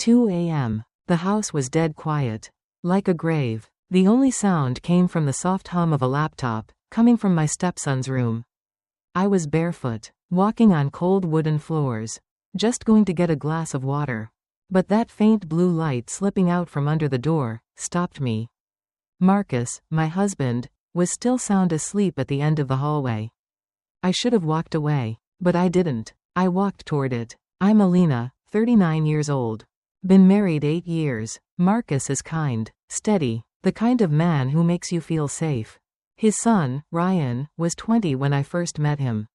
2 a.m. The house was dead quiet. Like a grave. The only sound came from the soft hum of a laptop, coming from my stepson's room. I was barefoot, walking on cold wooden floors, just going to get a glass of water. But that faint blue light slipping out from under the door stopped me. Marcus, my husband, was still sound asleep at the end of the hallway. I should have walked away, but I didn't. I walked toward it. I'm Alina, 39 years old. Been married 8 years. Marcus is kind, steady, the kind of man who makes you feel safe. His son, Ryan, was 20 when I first met him.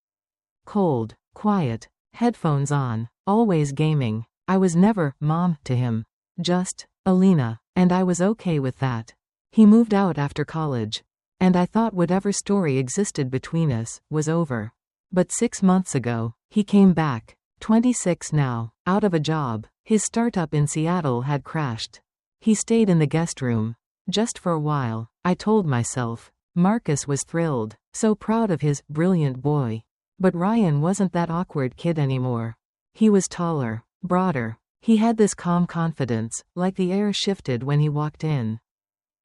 Cold, quiet, headphones on, always gaming. I was never Mom to him. Just Alina, and I was okay with that. He moved out after college, and I thought whatever story existed between us was over. But 6 months ago, he came back, 26 now, out of a job. His startup in Seattle had crashed. He stayed in the guest room. Just for a while, I told myself. Marcus was thrilled, so proud of his brilliant boy. But Ryan wasn't that awkward kid anymore. He was taller, broader. He had this calm confidence, like the air shifted when he walked in.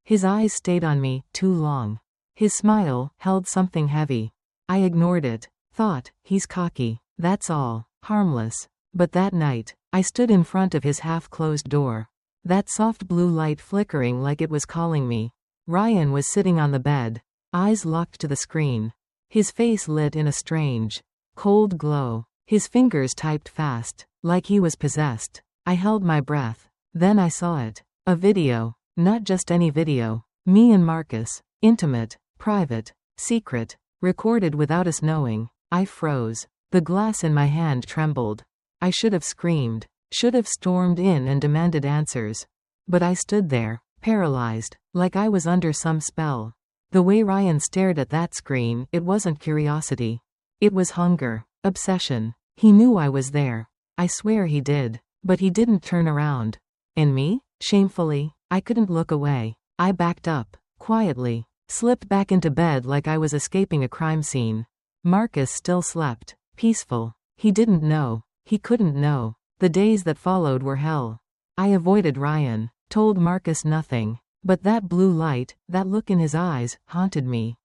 His eyes stayed on me too long. His smile held something heavy. I ignored it. Thought, he's cocky. That's all. Harmless. But that night, I stood in front of his half-closed door. That soft blue light flickering like it was calling me. Ryan was sitting on the bed, eyes locked to the screen. His face lit in a strange, cold glow. His fingers typed fast, like he was possessed. I held my breath. Then I saw it. A video. Not just any video. Me and Marcus. Intimate, private, secret, recorded without us knowing. I froze. The glass in my hand trembled. I should have screamed, should have stormed in and demanded answers. But I stood there, paralyzed, like I was under some spell. The way Ryan stared at that screen, it wasn't curiosity. It was hunger, obsession. He knew I was there. I swear he did. But he didn't turn around. And me? Shamefully, I couldn't look away. I backed up, quietly, slipped back into bed like I was escaping a crime scene. Marcus still slept, peaceful. He didn't know. He couldn't know. The days that followed were hell. I avoided Ryan, told Marcus nothing. But that blue light, that look in his eyes, haunted me.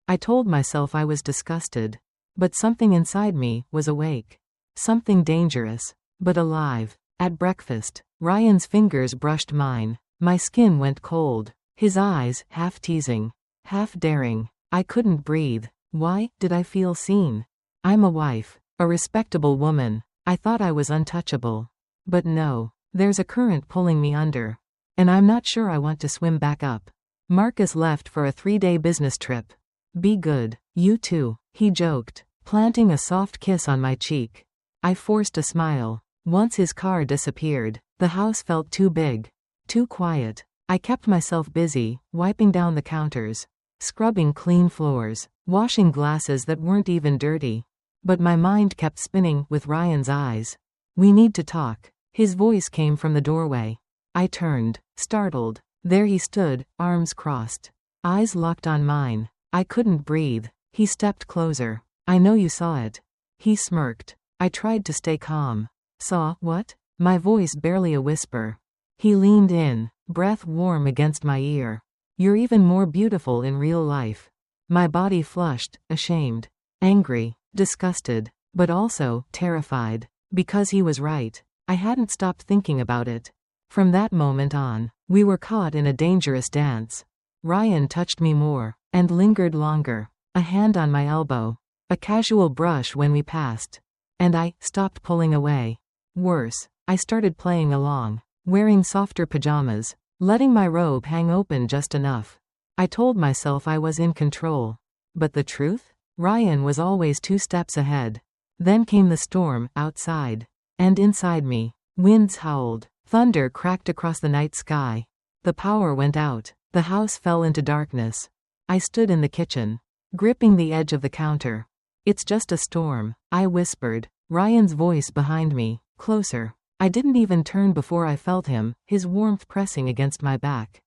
I told myself I was disgusted. But something inside me was awake. Something dangerous, but alive. At breakfast, Ryan's fingers brushed mine. My skin went cold. His eyes, half teasing, half daring. I couldn't breathe. Why did I feel seen? I'm a wife, a respectable woman. I thought I was untouchable. But no, there's a current pulling me under. And I'm not sure I want to swim back up. Marcus left for a 3-day business trip. Be good, you too, he joked, planting a soft kiss on my cheek. I forced a smile. Once his car disappeared, the house felt too big, too quiet. I kept myself busy, wiping down the counters, scrubbing clean floors, washing glasses that weren't even dirty. But my mind kept spinning with Ryan's eyes. We need to talk. His voice came from the doorway. I turned, startled. There he stood, arms crossed, eyes locked on mine. I couldn't breathe. He stepped closer. I know you saw it. He smirked. I tried to stay calm. Saw what? My voice barely a whisper. He leaned in, breath warm against my ear. You're even more beautiful in real life. My body flushed, ashamed, angry, disgusted, but also terrified. Because he was right. I hadn't stopped thinking about it. From that moment on, we were caught in a dangerous dance. Ryan touched me more, and lingered longer. A hand on my elbow. A casual brush when we passed. And I stopped pulling away. Worse, I started playing along, wearing softer pajamas, letting my robe hang open just enough. I told myself I was in control. But the truth? Ryan was always 2 steps ahead. Then came the storm, outside. And inside me. Winds howled. Thunder cracked across the night sky. The power went out. The house fell into darkness. I stood in the kitchen, gripping the edge of the counter. It's just a storm, I whispered. Ryan's voice behind me, closer. I didn't even turn before I felt him, his warmth pressing against my back.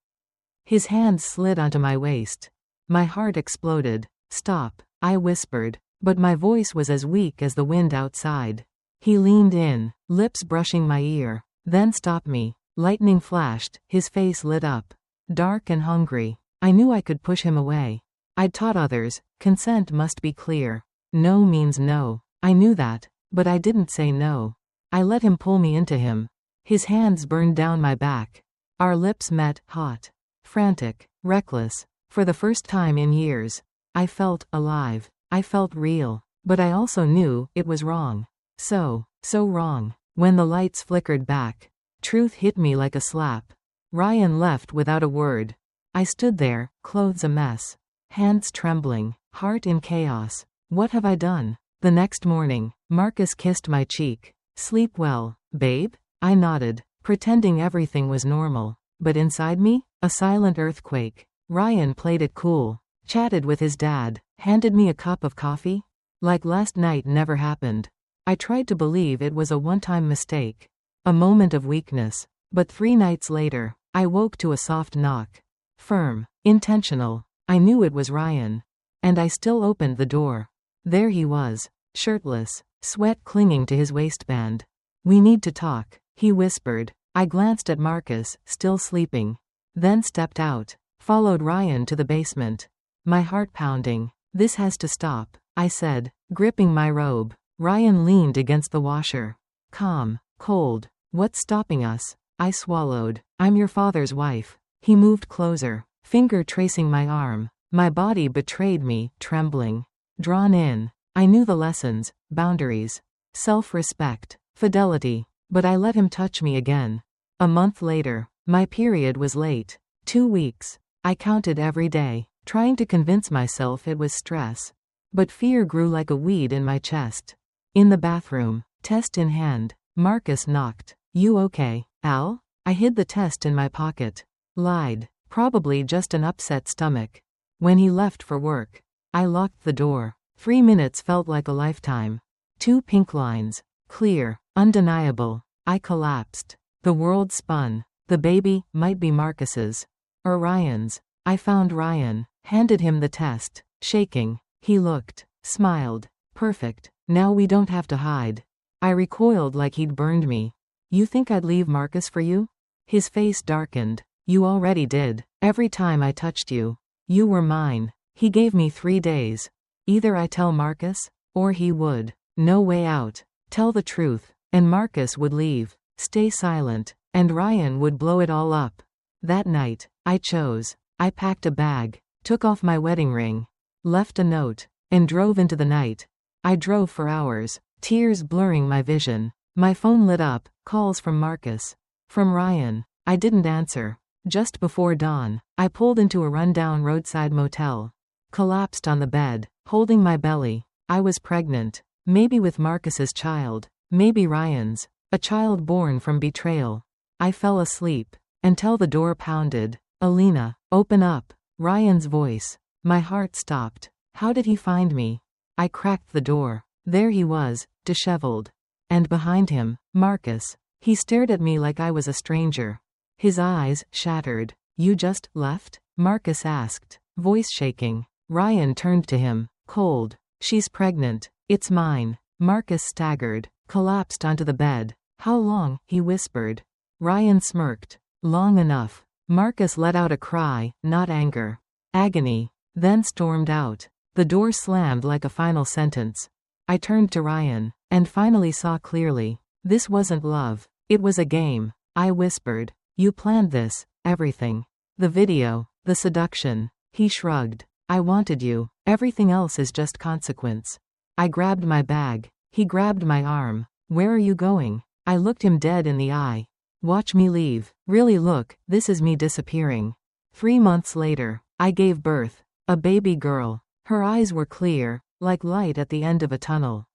His hands slid onto my waist. My heart exploded. Stop, I whispered, but my voice was as weak as the wind outside. He leaned in, lips brushing my ear. Then stopped me. Lightning flashed, his face lit up. Dark and hungry. I knew I could push him away. I'd taught others, consent must be clear. No means no. I knew that, but I didn't say no. I let him pull me into him. His hands burned down my back. Our lips met, hot, frantic, reckless. For the first time in years, I felt alive. I felt real. But I also knew it was wrong. So wrong. When the lights flickered back, truth hit me like a slap. Ryan left without a word. I stood there, clothes a mess, hands trembling, heart in chaos. What have I done? The next morning, Marcus kissed my cheek. Sleep well, babe? I nodded, pretending everything was normal. But inside me, a silent earthquake. Ryan played it cool, chatted with his dad, handed me a cup of coffee. Like last night never happened. I tried to believe it was a one-time mistake, a moment of weakness. But 3 nights later, I woke to a soft knock. Firm, intentional. I knew it was Ryan. And I still opened the door. There he was, shirtless, sweat clinging to his waistband. We need to talk, he whispered. I glanced at Marcus, still sleeping. Then stepped out, followed Ryan to the basement. My heart pounding. This has to stop, I said, gripping my robe. Ryan leaned against the washer. Calm, cold. What's stopping us? I swallowed. I'm your father's wife. He moved closer, finger tracing my arm. My body betrayed me, trembling. Drawn in. I knew the lessons, boundaries, self-respect, fidelity. But I let him touch me again. A month later, my period was late. 2 weeks. I counted every day, trying to convince myself it was stress. But fear grew like a weed in my chest. In the bathroom, test in hand, Marcus knocked. You okay, Al? I hid the test in my pocket. Lied. Probably just an upset stomach. When he left for work, I locked the door. 3 minutes felt like a lifetime. 2 pink lines. Clear, undeniable. I collapsed. The world spun. The baby might be Marcus's. Or Ryan's. I found Ryan, handed him the test, shaking. He looked, smiled. Perfect. Now we don't have to hide. I recoiled like he'd burned me. You think I'd leave Marcus for you? His face darkened. You already did. Every time I touched you, you were mine. He gave me 3 days. Either I tell Marcus, or he would. No way out. Tell the truth, and Marcus would leave. Stay silent, and Ryan would blow it all up. That night, I chose. I packed a bag, took off my wedding ring, left a note, and drove into the night. I drove for hours, tears blurring my vision. My phone lit up, calls from Marcus. From Ryan. I didn't answer. Just before dawn, I pulled into a rundown roadside motel. Collapsed on the bed, holding my belly. I was pregnant. Maybe with Marcus's child. Maybe Ryan's. A child born from betrayal. I fell asleep, until the door pounded. Alina, open up. Ryan's voice. My heart stopped. How did he find me? I cracked the door. There he was, disheveled. And behind him, Marcus. He stared at me like I was a stranger. His eyes shattered. You just left? Marcus asked, voice shaking. Ryan turned to him, cold. She's pregnant. It's mine. Marcus staggered, collapsed onto the bed. How long? He whispered. Ryan smirked. Long enough. Marcus let out a cry, not anger. Agony. Then stormed out. The door slammed like a final sentence. I turned to Ryan, and finally saw clearly. This wasn't love. It was a game. I whispered. You planned this, everything. The video, the seduction. He shrugged. I wanted you. Everything else is just consequence. I grabbed my bag. He grabbed my arm. Where are you going? I looked him dead in the eye. Watch me leave. Really look, this is me disappearing. 3 months later, I gave birth. A baby girl. Her eyes were clear, like light at the end of a tunnel.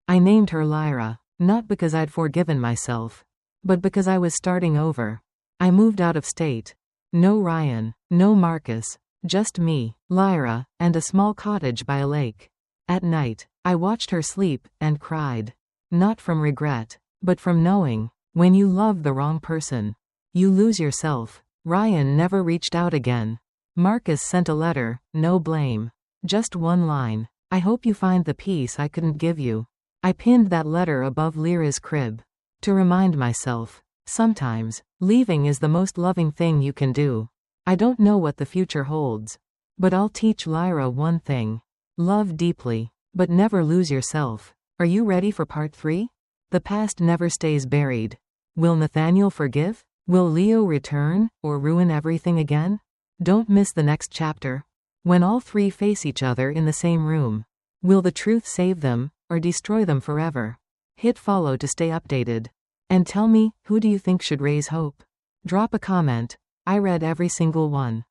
I named her Lyra, not because I'd forgiven myself, but because I was starting over. I moved out of state. No Ryan, no Marcus, just me, Lyra, and a small cottage by a lake. At night, I watched her sleep, and cried. Not from regret, but from knowing, when you love the wrong person, you lose yourself. Ryan never reached out again. Marcus sent a letter, no blame. Just one line. I hope you find the peace I couldn't give you. I pinned that letter above Lyra's crib. To remind myself. Sometimes, leaving is the most loving thing you can do. I don't know what the future holds. But I'll teach Lyra one thing. Love deeply, but never lose yourself. Are you ready for part 3? The past never stays buried. Will Nathaniel forgive? Will Leo return, or ruin everything again? Don't miss the next chapter. When all three face each other in the same room. Will the truth save them, or destroy them forever? Hit follow to stay updated. And tell me, who do you think should raise hope? Drop a comment. I read every single one.